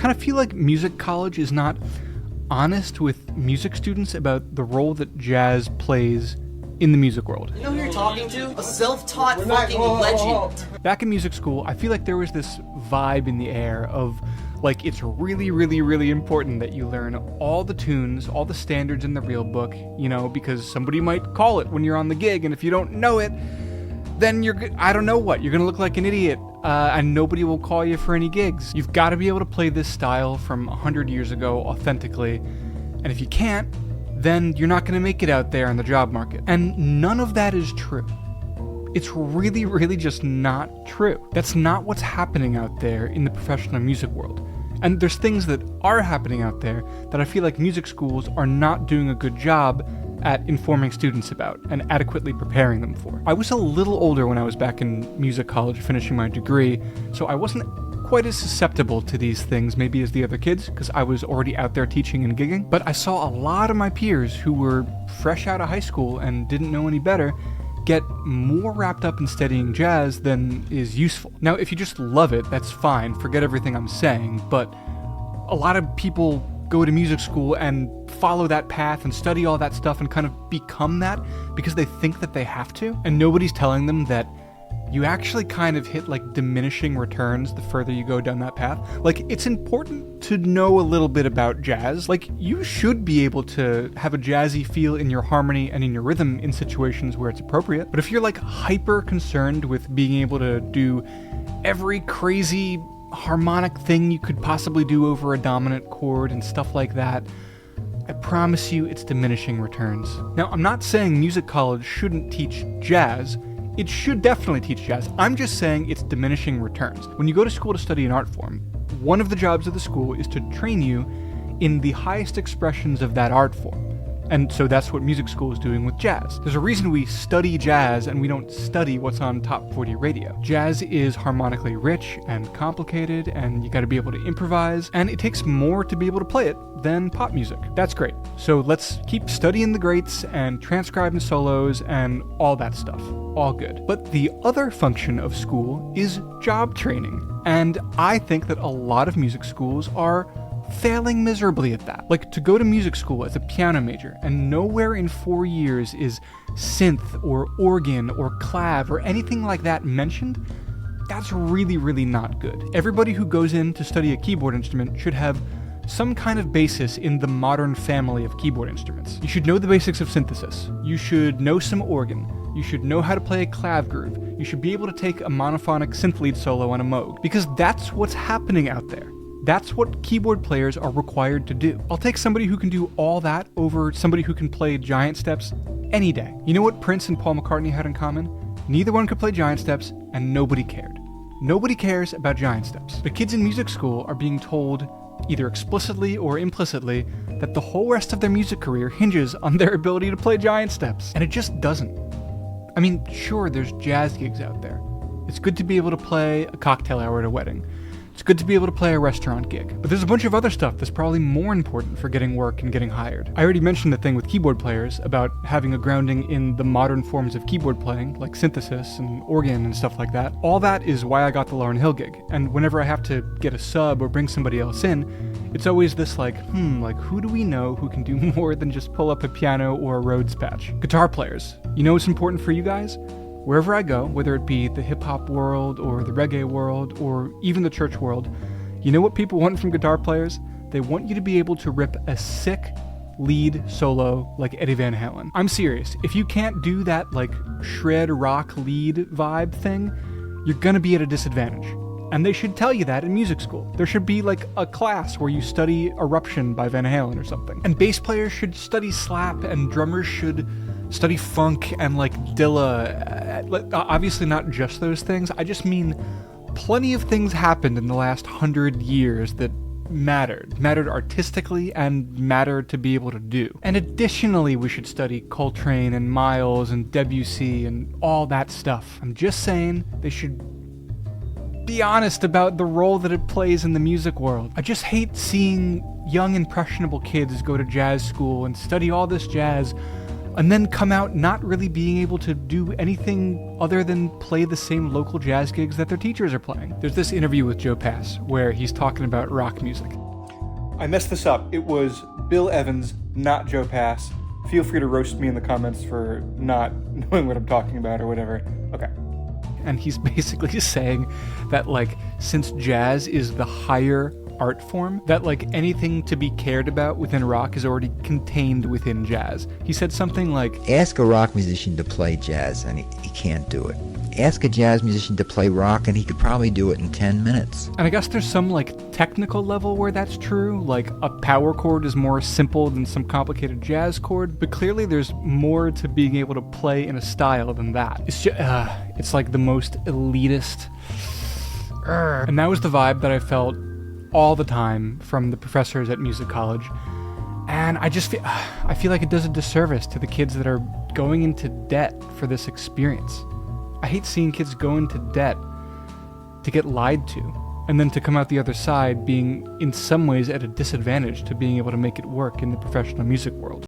kind of feel like music college is not honest with music students about the role that jazz plays in the music world. You know who you're talking to? A self-taught fucking legend. Back in music school, I feel like there was this vibe in the air of like it's really, really, really important that you learn all the tunes, all the standards in the real book, you know, because somebody might call it when you're on the gig, and if you don't know it, then I don't know what, you're gonna look like an idiot, and nobody will call you for any gigs. You've got to be able to play this style from 100 years ago authentically, and if you can't, then you're not gonna make it out there in the job market. And none of that is true. It's really, really just not true. That's not what's happening out there in the professional music world. And there's things that are happening out there that I feel like music schools are not doing a good job at informing students about and adequately preparing them for. I was a little older when I was back in music college finishing my degree, so I wasn't quite as susceptible to these things maybe as the other kids, because I was already out there teaching and gigging. But I saw a lot of my peers who were fresh out of high school and didn't know any better get more wrapped up in studying jazz than is useful. Now, if you just love it, that's fine, forget everything I'm saying, but a lot of people go to music school and follow that path and study all that stuff and kind of become that because they think that they have to, and nobody's telling them that you actually kind of hit like diminishing returns the further you go down that path. Like, it's important to know a little bit about jazz. Like, you should be able to have a jazzy feel in your harmony and in your rhythm in situations where it's appropriate. But if you're like hyper concerned with being able to do every crazy harmonic thing you could possibly do over a dominant chord and stuff like that, I promise you it's diminishing returns. Now, I'm not saying music college shouldn't teach jazz. It should definitely teach jazz. I'm just saying it's diminishing returns. When you go to school to study an art form, one of the jobs of the school is to train you in the highest expressions of that art form. And so that's what music school is doing with jazz. There's a reason we study jazz and we don't study what's on Top 40 radio. Jazz is harmonically rich and complicated, and you gotta be able to improvise, and it takes more to be able to play it than pop music. That's great. So let's keep studying the greats and transcribing solos and all that stuff. All good. But the other function of school is job training. And I think that a lot of music schools are failing miserably at that. Like, to go to music school as a piano major and nowhere in 4 years is synth or organ or clav or anything like that mentioned, that's really, really not good. Everybody who goes in to study a keyboard instrument should have some kind of basis in the modern family of keyboard instruments. You should know the basics of synthesis. You should know some organ. You should know how to play a clav groove. You should be able to take a monophonic synth lead solo on a Moog, because that's what's happening out there. That's what keyboard players are required to do. I'll take somebody who can do all that over somebody who can play giant steps any day. You know what Prince and Paul McCartney had in common? Neither one could play giant steps, and nobody cared. Nobody cares about giant steps. But kids in music school are being told, either explicitly or implicitly, that the whole rest of their music career hinges on their ability to play giant steps. And it just doesn't. I mean, sure, there's jazz gigs out there. It's good to be able to play a cocktail hour at a wedding. It's good to be able to play a restaurant gig. But there's a bunch of other stuff that's probably more important for getting work and getting hired. I already mentioned the thing with keyboard players about having a grounding in the modern forms of keyboard playing, like synthesis and organ and stuff like that. All that is why I got the Lauryn Hill gig. And whenever I have to get a sub or bring somebody else in, it's always this like who do we know who can do more than just pull up a piano or a Rhodes patch? Guitar players. You know what's important for you guys? Wherever I go, whether it be the hip-hop world or the reggae world or even the church world, you know what people want from guitar players? They want you to be able to rip a sick lead solo like Eddie Van Halen. I'm serious. If you can't do that like shred rock lead vibe thing, you're gonna be at a disadvantage. And they should tell you that in music school. There should be like a class where you study Eruption by Van Halen or something. And bass players should study slap, and drummers should study funk and like Dilla. Obviously not just those things. I just mean plenty of things happened in the last 100 years that mattered artistically and mattered to be able to do. And additionally, we should study Coltrane and Miles and Debussy and all that stuff. I'm just saying they should be honest about the role that it plays in the music world. I just hate seeing young impressionable kids go to jazz school and study all this jazz and then come out not really being able to do anything other than play the same local jazz gigs that their teachers are playing. There's this interview with Joe Pass where he's talking about rock music. I messed this up. It was Bill Evans, not Joe Pass. Feel free to roast me in the comments for not knowing what I'm talking about or whatever. Okay. And he's basically saying that, like, since jazz is the higher art form, that, like, anything to be cared about within rock is already contained within jazz. He said something like, ask a rock musician to play jazz and he can't do it. Ask a jazz musician to play rock and he could probably do it in 10 minutes. and I guess there's some, like, technical level where that's true, like a power chord is more simple than some complicated jazz chord, but clearly there's more to being able to play in a style than that. It's just, it's like the most elitist. And that was the vibe that I felt all the time from the professors at music college. And I feel like it does a disservice to the kids that are going into debt for this experience. I hate seeing kids go into debt to get lied to, and then to come out the other side being in some ways at a disadvantage to being able to make it work in the professional music world.